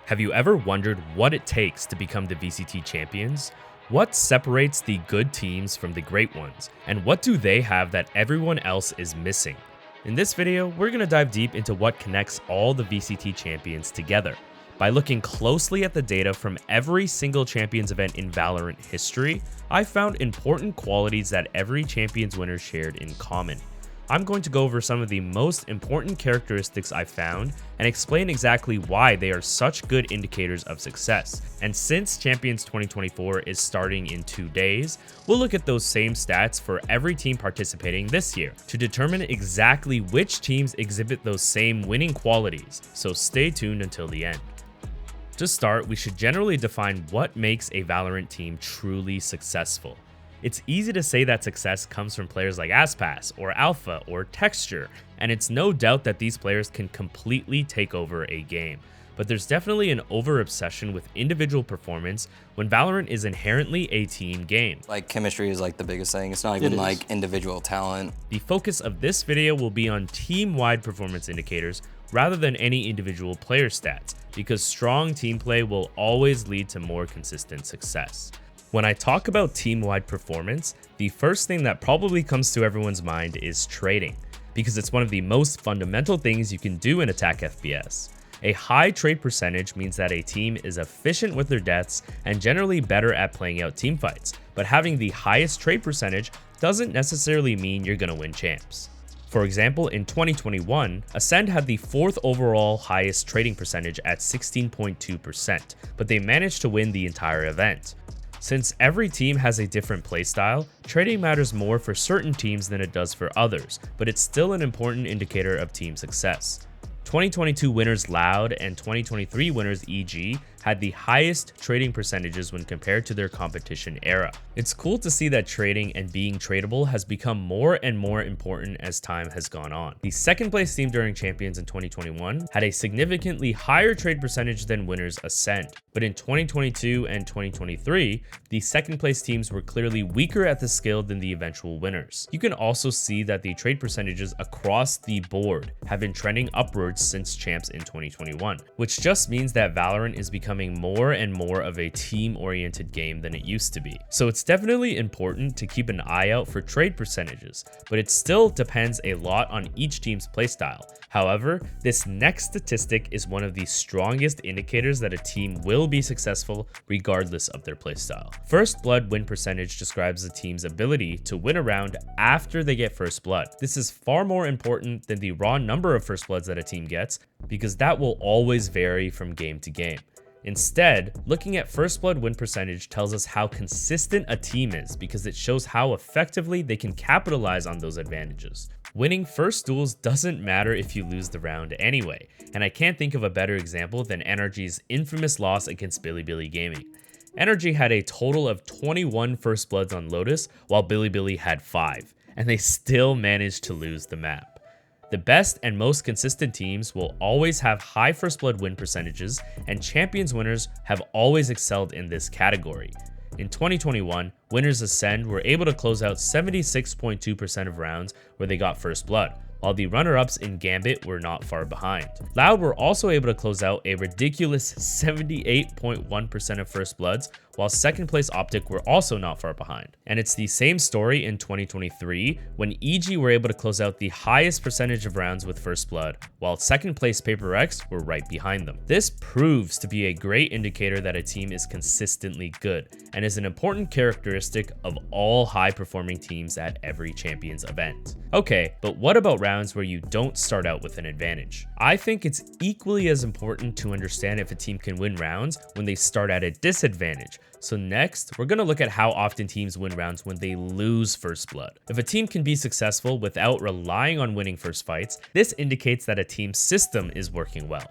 Have you ever wondered what it takes to become the VCT Champions? What separates the good teams from the great ones? And what do they have that everyone else is missing? In this video, we're going to dive deep into what connects all the VCT Champions together. By looking closely at the data from every single Champions event in Valorant history, I found important qualities that every Champions winner shared in common. I'm going to go over some of the most important characteristics I found and explain exactly why they are such good indicators of success. And since Champions 2024 is starting in 2 days, we'll look at those same stats for every team participating this year to determine exactly which teams exhibit those same winning qualities, so stay tuned until the end. To start, we should generally define what makes a Valorant team truly successful. It's easy to say that success comes from players like Aspas or Alpha or Texture, and it's no doubt that these players can completely take over a game. But there's definitely an over-obsession with individual performance when Valorant is inherently a team game. Like, chemistry is like the biggest thing. It's not even like individual talent. The focus of this video will be on team-wide performance indicators rather than any individual player stats, because strong team play will always lead to more consistent success. When I talk about team-wide performance, the first thing that probably comes to everyone's mind is trading, because it's one of the most fundamental things you can do in attack FPS. A high trade percentage means that a team is efficient with their deaths and generally better at playing out team fights, but having the highest trade percentage doesn't necessarily mean you're gonna win champs. For example, in 2021, Ascend had the 4th overall highest trading percentage at 16.2%, but they managed to win the entire event. Since every team has a different playstyle, trading matters more for certain teams than it does for others, but it's still an important indicator of team success. 2022 winners Loud and 2023 winners EG had the highest trading percentages when compared to their competition era. It's cool to see that trading and being tradable has become more and more important as time has gone on. The second place team during Champions in 2021 had a significantly higher trade percentage than winners Ascend, but in 2022 and 2023, the second place teams were clearly weaker at the skill than the eventual winners. You can also see that the trade percentages across the board have been trending upwards since Champs in 2021, which just means that Valorant is becoming more and more of a team-oriented game than it used to be. So it's definitely important to keep an eye out for trade percentages, but it still depends a lot on each team's playstyle. However, this next statistic is one of the strongest indicators that a team will be successful regardless of their playstyle. First blood win percentage describes a team's ability to win a round after they get first blood. This is far more important than the raw number of first bloods that a team gets, because that will always vary from game to game. Instead, looking at first blood win percentage tells us how consistent a team is, because it shows how effectively they can capitalize on those advantages. Winning first duels doesn't matter if you lose the round anyway, and I can't think of a better example than NRG's infamous loss against Bilibili Gaming. NRG had a total of 21 first bloods on Lotus, while Bilibili had 5, and they still managed to lose the map. The best and most consistent teams will always have high first blood win percentages, and Champions winners have always excelled in this category. In 2021, winners Ascend were able to close out 76.2% of rounds where they got first blood, while the runner-ups in Gambit were not far behind. Loud were also able to close out a ridiculous 78.1% of first bloods, while second place Optic were also not far behind. And it's the same story in 2023, when EG were able to close out the highest percentage of rounds with first blood, while second place Paper X were right behind them. This proves to be a great indicator that a team is consistently good, and is an important characteristic of all high-performing teams at every Champions event. Okay, but what about rounds where you don't start out with an advantage? I think it's equally as important to understand if a team can win rounds when they start at a disadvantage. So next, we're going to look at how often teams win rounds when they lose first blood. If a team can be successful without relying on winning first fights, this indicates that a team's system is working well.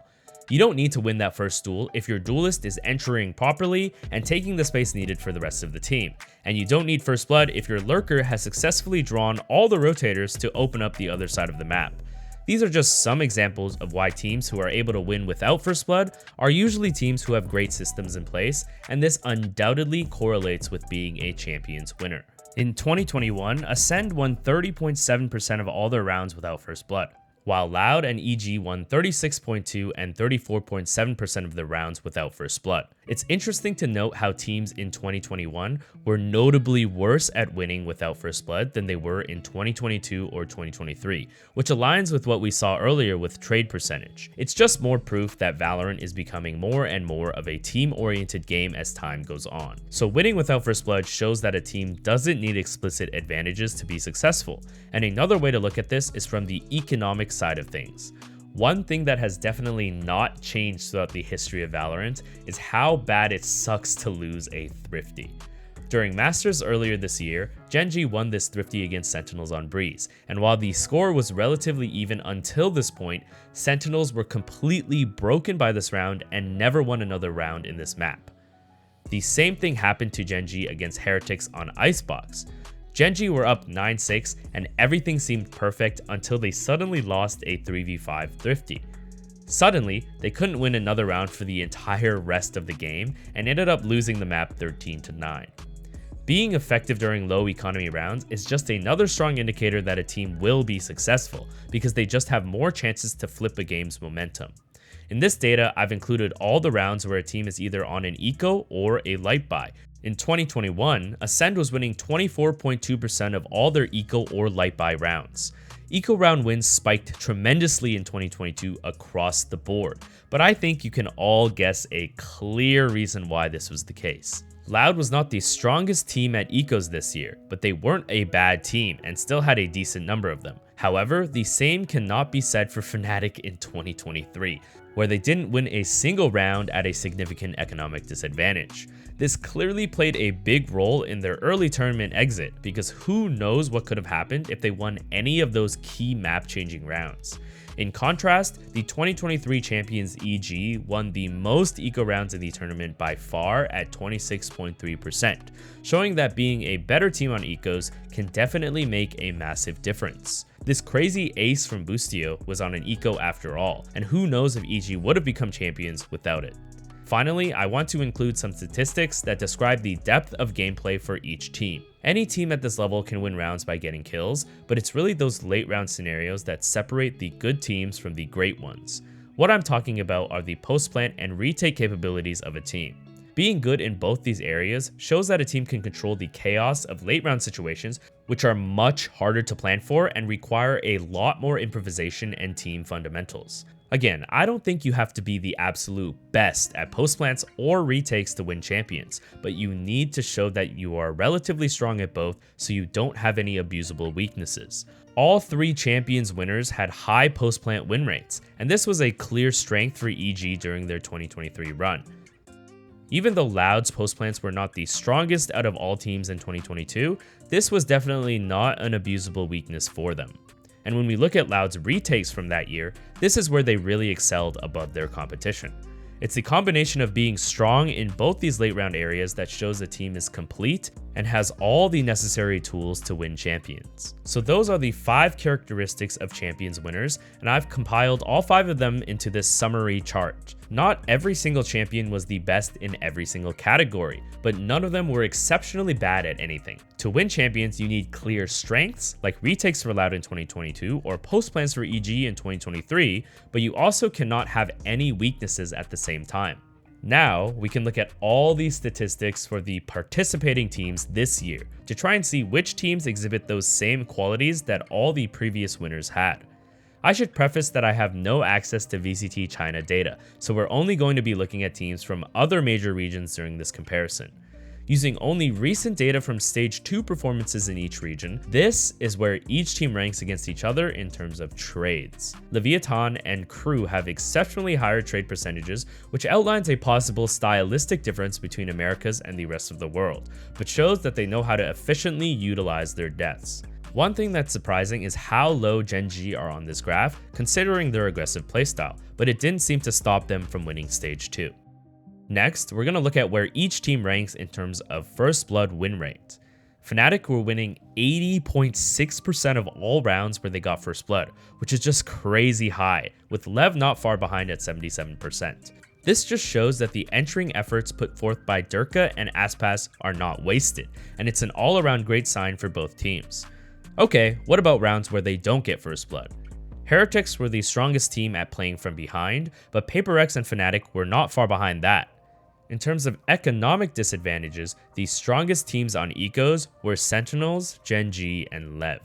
You don't need to win that first duel if your duelist is entering properly and taking the space needed for the rest of the team. And you don't need first blood if your lurker has successfully drawn all the rotators to open up the other side of the map. These are just some examples of why teams who are able to win without first blood are usually teams who have great systems in place, and this undoubtedly correlates with being a Champions winner. In 2021, Ascend won 30.7% of all their rounds without first blood, while Loud and EG won 36.2 and 34.7% of their rounds without First Blood. It's interesting to note how teams in 2021 were notably worse at winning without First Blood than they were in 2022 or 2023, which aligns with what we saw earlier with trade percentage. It's just more proof that Valorant is becoming more and more of a team-oriented game as time goes on. So winning without First Blood shows that a team doesn't need explicit advantages to be successful, and another way to look at this is from the economic side of things. One thing that has definitely not changed throughout the history of Valorant is how bad it sucks to lose a Thrifty. During Masters earlier this year, Gen.G won this Thrifty against Sentinels on Breeze, and while the score was relatively even until this point, Sentinels were completely broken by this round and never won another round in this map. The same thing happened to Gen.G against Heretics on Icebox. Gen.G were up 9-6 and everything seemed perfect until they suddenly lost a 3v5 Thrifty. Suddenly, they couldn't win another round for the entire rest of the game and ended up losing the map 13-9. Being effective during low economy rounds is just another strong indicator that a team will be successful because they just have more chances to flip a game's momentum. In this data, I've included all the rounds where a team is either on an eco or a light buy. In 2021, Ascend was winning 24.2% of all their eco or light buy rounds. Eco round wins spiked tremendously in 2022 across the board, but I think you can all guess a clear reason why this was the case. Loud was not the strongest team at ecos this year, but they weren't a bad team and still had a decent number of them. However, the same cannot be said for Fnatic in 2023, where they didn't win a single round at a significant economic disadvantage. This clearly played a big role in their early tournament exit, because who knows what could have happened if they won any of those key map-changing rounds. In contrast, the 2023 champions EG won the most eco rounds in the tournament by far at 26.3%, showing that being a better team on ecos can definitely make a massive difference. This crazy ace from Boostio was on an eco after all, and who knows if EG would have become champions without it. Finally, I want to include some statistics that describe the depth of gameplay for each team. Any team at this level can win rounds by getting kills, but it's really those late round scenarios that separate the good teams from the great ones. What I'm talking about are the post-plant and retake capabilities of a team. Being good in both these areas shows that a team can control the chaos of late round situations, which are much harder to plan for and require a lot more improvisation and team fundamentals. Again, I don't think you have to be the absolute best at post-plants or retakes to win champions, but you need to show that you are relatively strong at both so you don't have any abusable weaknesses. All three champions winners had high post-plant win rates, and this was a clear strength for EG during their 2023 run. Even though Loud's post-plants were not the strongest out of all teams in 2022, this was definitely not an abusable weakness for them. And when we look at Loud's retakes from that year, this is where they really excelled above their competition. It's the combination of being strong in both these late round areas that shows the team is complete and has all the necessary tools to win champions. So those are the 5 characteristics of champions winners, and I've compiled all 5 of them into this summary chart. Not every single champion was the best in every single category, but none of them were exceptionally bad at anything. To win champions, you need clear strengths, like retakes for Loud in 2022 or post plans for EG in 2023, but you also cannot have any weaknesses at the same time. Now, we can look at all these statistics for the participating teams this year to try and see which teams exhibit those same qualities that all the previous winners had. I should preface that I have no access to VCT China data, so we're only going to be looking at teams from other major regions during this comparison. Using only recent data from Stage 2 performances in each region, this is where each team ranks against each other in terms of trades. Leviathan and Crew have exceptionally higher trade percentages, which outlines a possible stylistic difference between Americas and the rest of the world, but shows that they know how to efficiently utilize their deaths. One thing that's surprising is how low Gen.G are on this graph, considering their aggressive playstyle, but it didn't seem to stop them from winning Stage 2. Next, we're going to look at where each team ranks in terms of First Blood win rate. Fnatic were winning 80.6% of all rounds where they got First Blood, which is just crazy high, with Lev not far behind at 77%. This just shows that the entering efforts put forth by Durka and Aspas are not wasted, and it's an all-around great sign for both teams. Okay, what about rounds where they don't get First Blood? Heretics were the strongest team at playing from behind, but Paper X and Fnatic were not far behind that. In terms of economic disadvantages, the strongest teams on Ecos were Sentinels, Gen G, and Lev.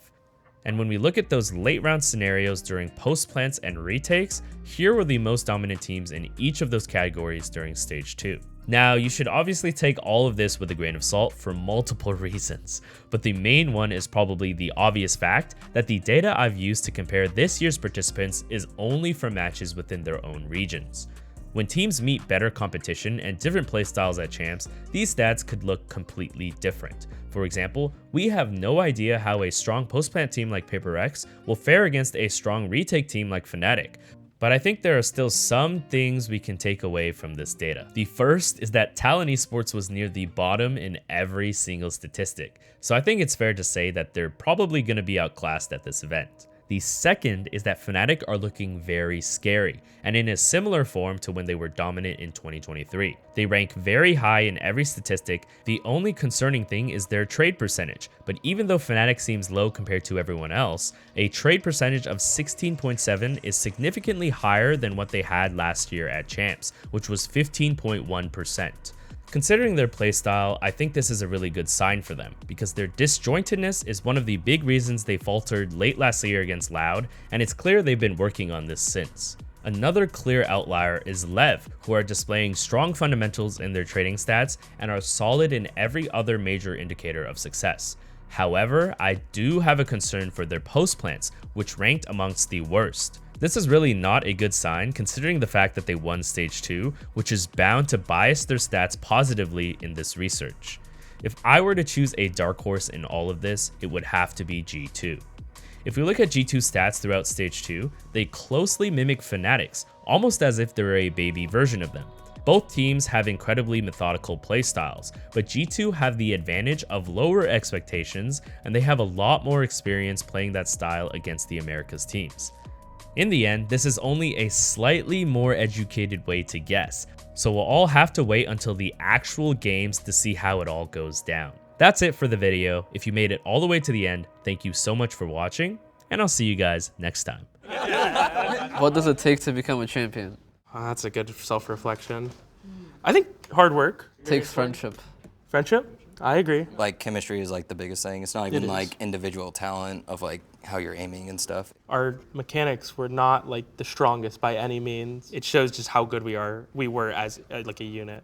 And when we look at those late round scenarios during post plants and retakes, here were the most dominant teams in each of those categories during stage 2. Now, you should obviously take all of this with a grain of salt for multiple reasons, but the main one is probably the obvious fact that the data I've used to compare this year's participants is only for matches within their own regions. When teams meet better competition and different playstyles at Champs, these stats could look completely different. For example, we have no idea how a strong post-plant team like Paper X will fare against a strong retake team like Fnatic, but I think there are still some things we can take away from this data. The first is that Talon Esports was near the bottom in every single statistic, so I think it's fair to say that they're probably going to be outclassed at this event. The second is that Fnatic are looking very scary, and in a similar form to when they were dominant in 2023. They rank very high in every statistic. The only concerning thing is their trade percentage, but even though Fnatic seems low compared to everyone else, a trade percentage of 16.7 is significantly higher than what they had last year at Champs, which was 15.1%. Considering their playstyle, I think this is a really good sign for them, because their disjointedness is one of the big reasons they faltered late last year against Loud, and it's clear they've been working on this since. Another clear outlier is Lev, who are displaying strong fundamentals in their trading stats and are solid in every other major indicator of success. However, I do have a concern for their post plants, which ranked amongst the worst. This is really not a good sign considering the fact that they won stage 2, which is bound to bias their stats positively in this research. If I were to choose a dark horse in all of this, it would have to be G2. If we look at G2's stats throughout stage 2, they closely mimic Fnatic's, almost as if they're a baby version of them. Both teams have incredibly methodical playstyles, but G2 have the advantage of lower expectations, and they have a lot more experience playing that style against the Americas teams. In the end, this is only a slightly more educated way to guess, so we'll all have to wait until the actual games to see how it all goes down. That's it for the video. If you made it all the way to the end, thank you so much for watching, and I'll see you guys next time. What does it take to become a champion? That's a good self-reflection. I think hard work. Takes friendship. Friendship? I agree. Like chemistry is like the biggest thing. It's not even like individual talent of like how you're aiming and stuff. Our mechanics were not like the strongest by any means. It shows just how good we were as like a unit.